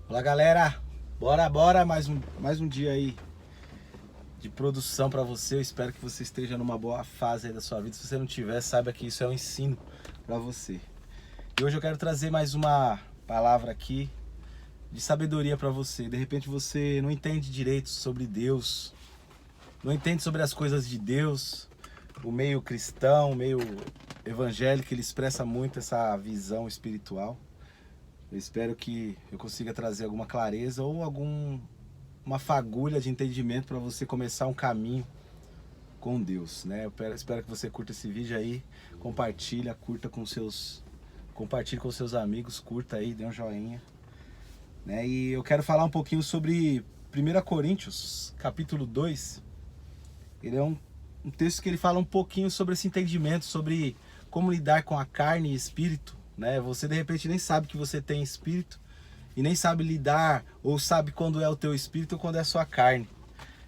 Olá, galera, bora, mais um dia aí de produção para você. Eu espero que você esteja numa boa fase aí da sua vida. Se você não tiver, saiba que isso é um ensino para você. E hoje eu quero trazer mais uma palavra aqui de sabedoria para você. De repente você não entende direito sobre Deus, não entende sobre as coisas de Deus. O meio cristão, o meio evangélico, ele expressa muito essa visão espiritual. Eu espero que eu consiga trazer alguma clareza ou uma fagulha de entendimento para você começar um caminho com Deus, né? Espero que você curta esse vídeo aí, compartilhe com seus amigos, curta aí, dê um joinha, né? E eu quero falar um pouquinho sobre 1 Coríntios, capítulo 2. Ele é um texto que ele fala um pouquinho sobre esse entendimento, sobre como lidar com a carne e espírito, né? Você de repente nem sabe que você tem espírito e nem sabe lidar, ou sabe quando é o teu espírito ou quando é a sua carne.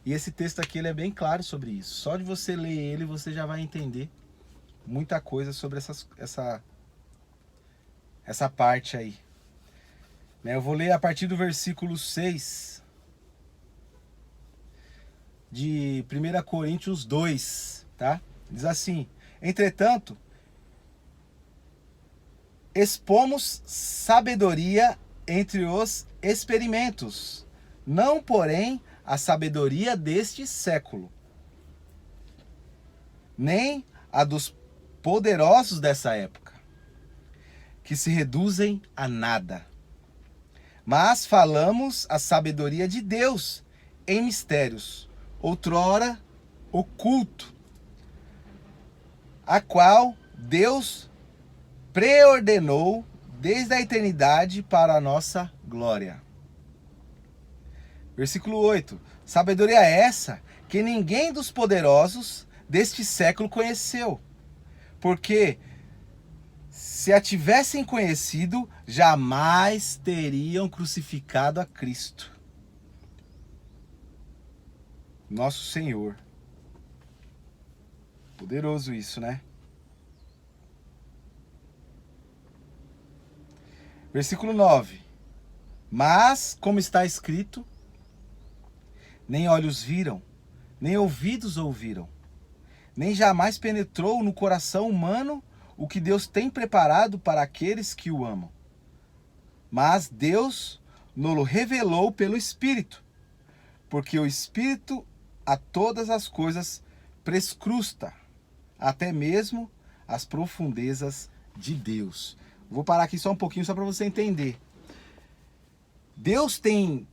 E esse texto aqui ele é bem claro sobre isso. Só de você ler ele, você já vai entender muita coisa sobre essa parte aí, né? Eu vou ler a partir do versículo 6 de 1 Coríntios 2, tá? Diz assim: entretanto, expomos sabedoria entre os experimentos, não porém a sabedoria deste século, nem a dos poderosos dessa época, que se reduzem a nada. Mas falamos a sabedoria de Deus em mistérios, outrora oculto, a qual Deus preordenou desde a eternidade para a nossa glória. Versículo 8. Sabedoria essa que ninguém dos poderosos deste século conheceu, porque se a tivessem conhecido, jamais teriam crucificado a Cristo, nosso Senhor. Poderoso isso, né? Versículo 9. Mas, como está escrito, nem olhos viram, nem ouvidos ouviram, nem jamais penetrou no coração humano o que Deus tem preparado para aqueles que o amam. Mas Deus nos revelou pelo Espírito, porque o Espírito a todas as coisas prescruta, até mesmo as profundezas de Deus. Vou parar aqui só um pouquinho, só para você entender. Deus tem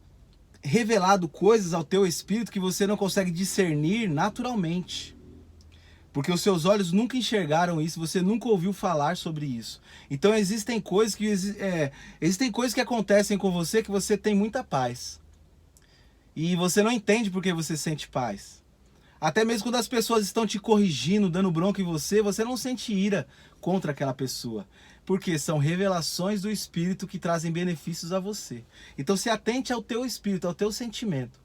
revelado coisas ao teu espírito que você não consegue discernir naturalmente, porque os seus olhos nunca enxergaram isso, você nunca ouviu falar sobre isso. Então existem coisas que acontecem com você que você tem muita paz, e você não entende porque você sente paz. Até mesmo quando as pessoas estão te corrigindo, dando bronca em você, você não sente ira contra aquela pessoa, porque são revelações do Espírito que trazem benefícios a você. Então se atente ao teu espírito, ao teu sentimento.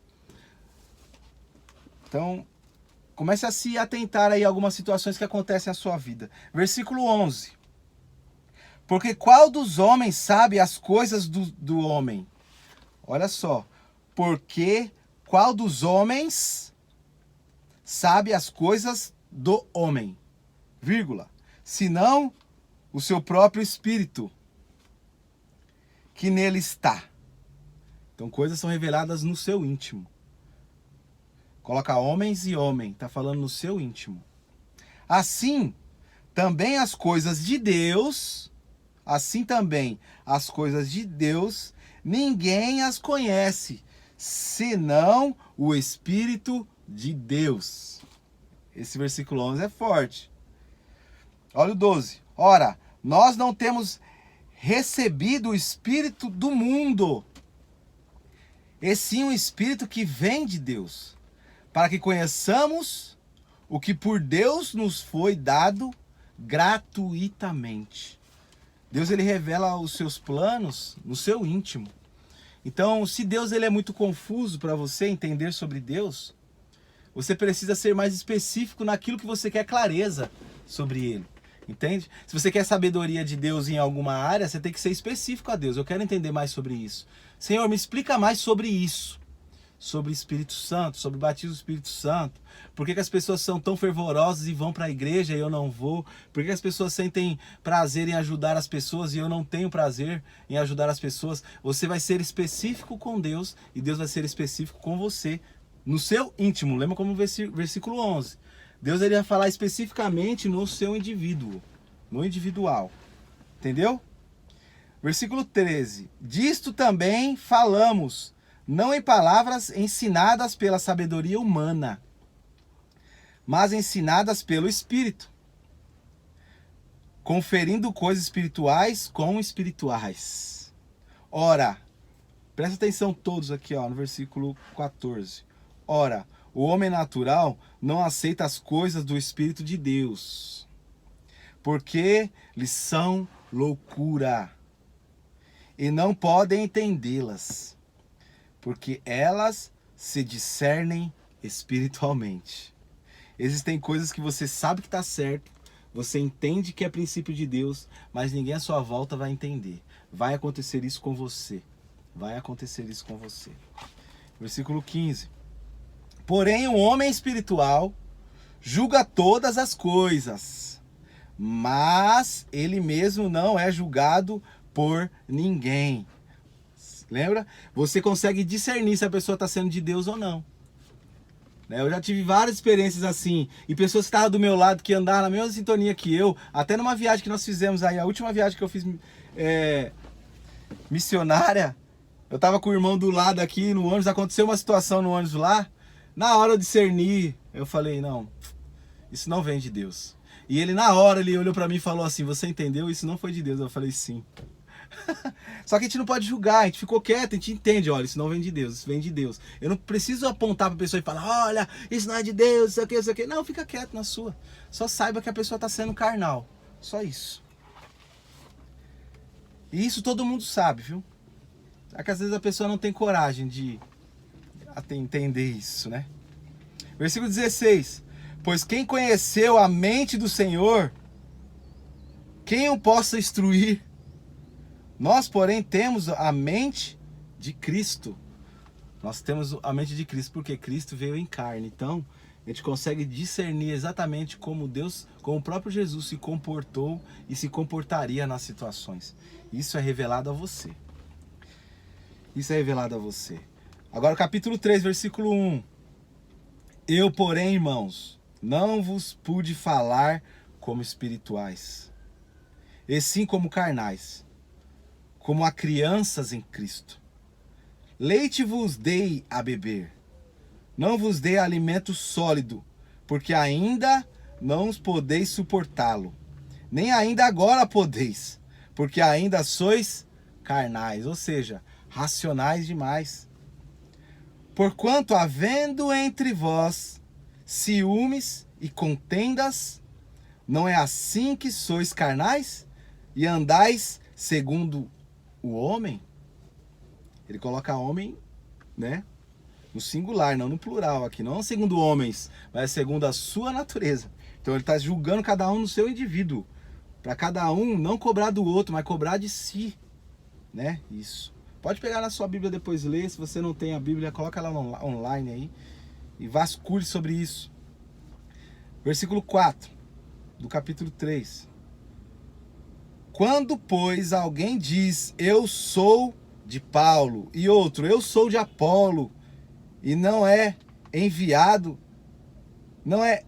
Então comece a se atentar aí a algumas situações que acontecem na sua vida. Versículo 11. Porque qual dos homens sabe as coisas do homem? Olha só. Porque qual dos homens sabe as coisas do homem, vírgula, senão o seu próprio espírito, que nele está. Então coisas são reveladas no seu íntimo. Coloca homens e homem, está falando no seu íntimo. Assim também as coisas de Deus, ninguém as conhece, senão o Espírito de Deus. Esse versículo 11 é forte. Olha o 12. Ora, nós não temos recebido o Espírito do mundo, e sim o Espírito que vem de Deus, para que conheçamos o que por Deus nos foi dado gratuitamente. Deus ele revela os seus planos no seu íntimo. Então, se Deus ele é muito confuso para você entender sobre Deus, você precisa ser mais específico naquilo que você quer clareza sobre ele. Entende? Se você quer sabedoria de Deus em alguma área, você tem que ser específico a Deus. Eu quero entender mais sobre isso. Senhor, me explica mais sobre isso. Sobre o Espírito Santo, sobre o batismo do Espírito Santo. Por que as pessoas são tão fervorosas e vão para a igreja e eu não vou? Por que as pessoas sentem prazer em ajudar as pessoas e eu não tenho prazer em ajudar as pessoas? Você vai ser específico com Deus e Deus vai ser específico com você, no seu íntimo. Lembra como versículo 11. Deus ele vai falar especificamente no seu indivíduo, no individual. Entendeu? Versículo 13. Disto também falamos, não em palavras ensinadas pela sabedoria humana, mas ensinadas pelo Espírito, conferindo coisas espirituais com espirituais. Ora, presta atenção todos aqui, ó, no versículo 14. Ora, o homem natural não aceita as coisas do Espírito de Deus, porque lhes são loucura, e não podem entendê-las, porque elas se discernem espiritualmente. Existem coisas que você sabe que está certo, você entende que é princípio de Deus, mas ninguém à sua volta vai entender. Vai acontecer isso com você. Vai acontecer isso com você. Versículo 15. Porém, o homem espiritual julga todas as coisas, mas ele mesmo não é julgado por ninguém. Lembra? Você consegue discernir se a pessoa está sendo de Deus ou não. Eu já tive várias experiências assim, e pessoas que estavam do meu lado, que andaram na mesma sintonia que eu, até numa viagem que nós fizemos aí, a última viagem que eu fiz missionária, eu estava com o irmão do lado aqui no ônibus, aconteceu uma situação no ônibus lá, na hora eu discerni, eu falei, não, isso não vem de Deus. E ele na hora, ele olhou para mim e falou assim, você entendeu? Isso não foi de Deus. Eu falei, sim. Só que a gente não pode julgar, a gente ficou quieto, a gente entende, olha, isso não vem de Deus, isso vem de Deus. Eu não preciso apontar para a pessoa e falar, olha, isso não é de Deus, isso aqui, isso aqui. Não, fica quieto na sua. Só saiba que a pessoa está sendo carnal. Só isso. E isso todo mundo sabe, viu? É que às vezes a pessoa não tem coragem de entender isso, né? Versículo 16. Pois quem conheceu a mente do Senhor, quem o possa instruir? Nós, porém, temos a mente de Cristo. Nós temos a mente de Cristo porque Cristo veio em carne. Então, a gente consegue discernir exatamente como Deus, como o próprio Jesus se comportou e se comportaria nas situações. Isso é revelado a você. Isso é revelado a você. Agora, capítulo 3, versículo 1. Eu, porém, irmãos, não vos pude falar como espirituais, e sim como carnais, como a crianças em Cristo. Leite vos dei a beber, não vos dei alimento sólido, porque ainda não os podeis suportá-lo, nem ainda agora podeis, porque ainda sois carnais, ou seja, racionais demais. Porquanto, havendo entre vós ciúmes e contendas, não é assim que sois carnais e andais segundo o homem? Ele coloca homem, né, no singular, não no plural aqui, não segundo homens, mas segundo a sua natureza. Então ele está julgando cada um no seu indivíduo, para cada um não cobrar do outro, mas cobrar de si, né? Isso. Pode pegar na sua Bíblia depois ler. Se você não tem a Bíblia, coloca ela online aí e vasculhe sobre isso. Versículo 4 do capítulo 3. Quando, pois, alguém diz, eu sou de Paulo, e outro, eu sou de Apolo, e não é enviado, não é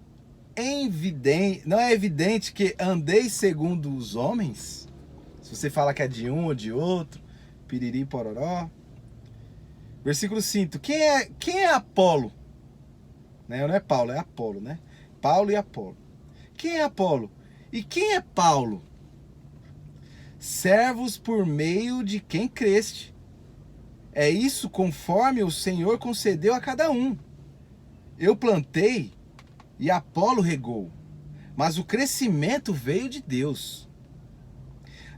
evidente que andeis segundo os homens? Se você fala que é de um ou de outro, piriri pororó. Versículo 5. Quem é Apolo? Né? Não é Paulo, é Apolo, né? Paulo e Apolo. Quem é Apolo? E quem é Paulo? Servos por meio de quem creste. É isso conforme o Senhor concedeu a cada um. Eu plantei e Apolo regou, mas o crescimento veio de Deus.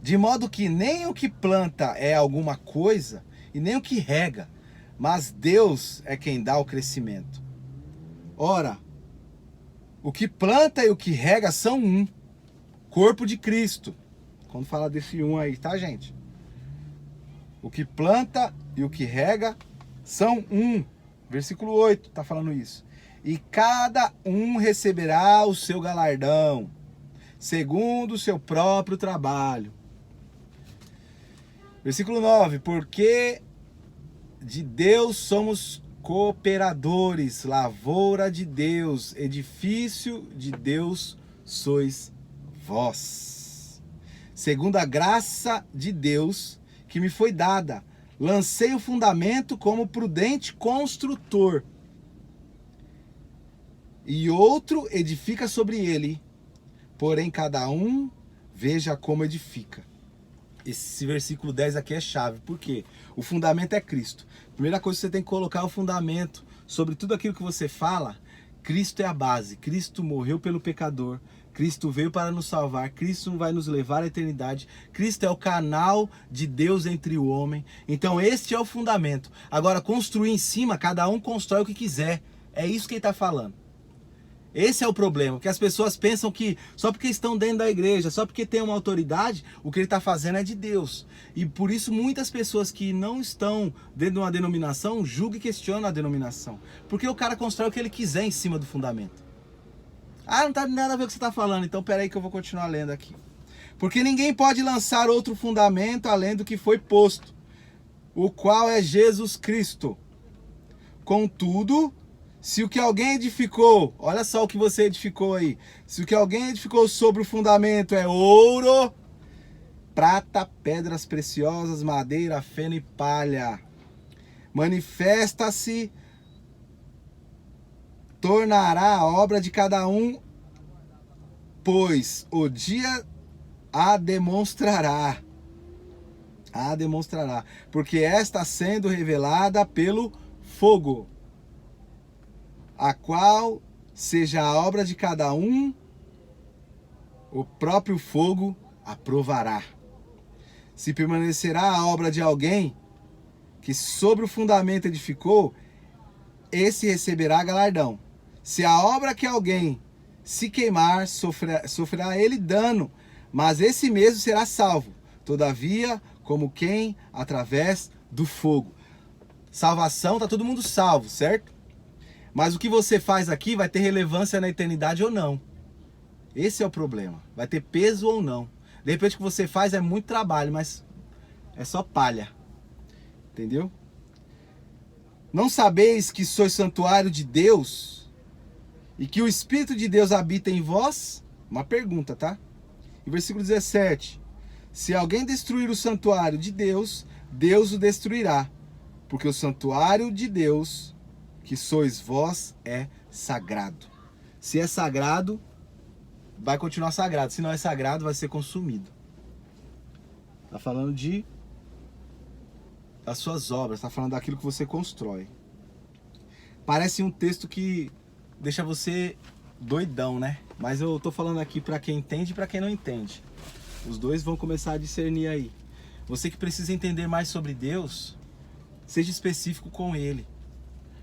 De modo que nem o que planta é alguma coisa, e nem o que rega, mas Deus é quem dá o crescimento. Ora, o que planta e o que rega são um, corpo de Cristo. Quando fala desse um aí, tá, gente? O que planta e o que rega são um. Versículo 8 tá falando isso. E cada um receberá o seu galardão, segundo o seu próprio trabalho. Versículo 9. Porque de Deus somos cooperadores, lavoura de Deus, edifício de Deus sois vós. Segundo a graça de Deus que me foi dada, lancei o fundamento como prudente construtor, e outro edifica sobre ele, porém cada um veja como edifica. Esse versículo 10 aqui é chave, porque o fundamento é Cristo. Primeira coisa que você tem que colocar é o fundamento sobre tudo aquilo que você fala. Cristo é a base, Cristo morreu pelo pecador, Cristo veio para nos salvar, Cristo vai nos levar à eternidade, Cristo é o canal de Deus entre o homem. Então este é o fundamento. Agora construir em cima, cada um constrói o que quiser. É isso que ele está falando. Esse é o problema, que as pessoas pensam que só porque estão dentro da igreja, só porque tem uma autoridade, o que ele está fazendo é de Deus. E por isso muitas pessoas que não estão dentro de uma denominação julgam e questionam a denominação. Porque o cara constrói o que ele quiser em cima do fundamento. Ah, não tá nada a ver com o que você está falando, então peraí que eu vou continuar lendo aqui. Porque ninguém pode lançar outro fundamento além do que foi posto, o qual é Jesus Cristo. Contudo, se o que alguém edificou, olha só o que você edificou aí. Se o que alguém edificou sobre o fundamento é ouro, prata, pedras preciosas, madeira, feno e palha, manifesta-se, tornará a obra de cada um, pois o dia a demonstrará. A demonstrará, porque está sendo revelada pelo fogo, a qual seja a obra de cada um, o próprio fogo aprovará. Se permanecerá a obra de alguém que sobre o fundamento edificou, esse receberá galardão. Se a obra que alguém se queimar, sofrerá ele dano, mas esse mesmo será salvo, todavia, como quem através do fogo. Salvação, tá todo mundo salvo, certo? Mas o que você faz aqui vai ter relevância na eternidade ou não. Esse é o problema. Vai ter peso ou não. De repente o que você faz é muito trabalho, mas é só palha. Entendeu? Não sabeis que sois santuário de Deus e que o Espírito de Deus habita em vós? Uma pergunta, tá? E versículo 17. Se alguém destruir o santuário de Deus, Deus o destruirá. Porque o santuário de Deus, que sois vós, é sagrado. Se é sagrado, vai continuar sagrado. Se não é sagrado, vai ser consumido. Está falando das suas obras, está falando daquilo que você constrói. Parece um texto que deixa você doidão, né? Mas eu tô falando aqui para quem entende e para quem não entende. Os dois vão começar a discernir aí. Você que precisa entender mais sobre Deus, seja específico com Ele.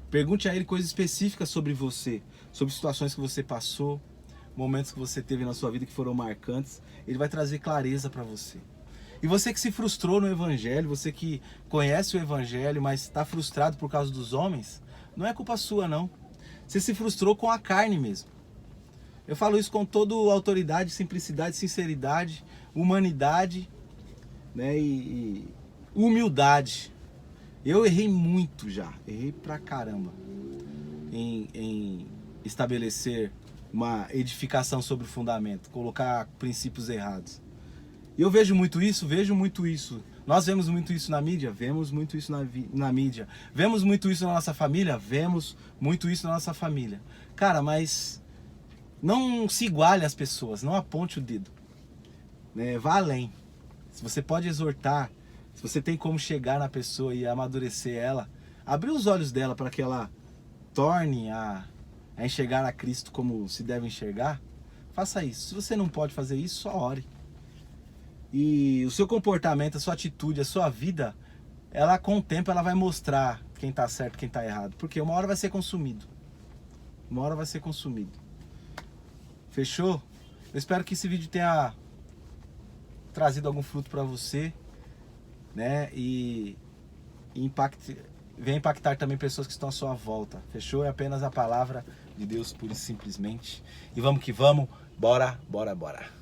Pergunte a Ele coisas específicas sobre você, sobre situações que você passou, momentos que você teve na sua vida que foram marcantes. Ele vai trazer clareza para você. E você que se frustrou no Evangelho, você que conhece o Evangelho, mas está frustrado por causa dos homens, não é culpa sua, não. Você se frustrou com a carne mesmo. Eu falo isso com toda autoridade, simplicidade, sinceridade, humanidade, né, e humildade. Eu errei muito já, errei pra caramba em estabelecer uma edificação sobre o fundamento, colocar princípios errados. E eu vejo muito isso. Nós vemos muito isso na mídia, vemos muito isso na mídia. Vemos muito isso na nossa família, vemos muito isso na nossa família. Cara, mas não se iguale às pessoas, não aponte o dedo, né? Vá além. Se você pode exortar, se você tem como chegar na pessoa e amadurecer ela, abrir os olhos dela para que ela torne a enxergar a Cristo como se deve enxergar, faça isso. Se você não pode fazer isso, só ore. E o seu comportamento, a sua atitude, a sua vida, ela com o tempo ela vai mostrar quem está certo e quem está errado. Porque uma hora vai ser consumido. Uma hora vai ser consumido. Fechou? Eu espero que esse vídeo tenha trazido algum fruto para você, né? E venha impactar também pessoas que estão à sua volta. Fechou? É apenas a palavra de Deus, pura e simplesmente. E vamos que vamos. Bora, bora, bora.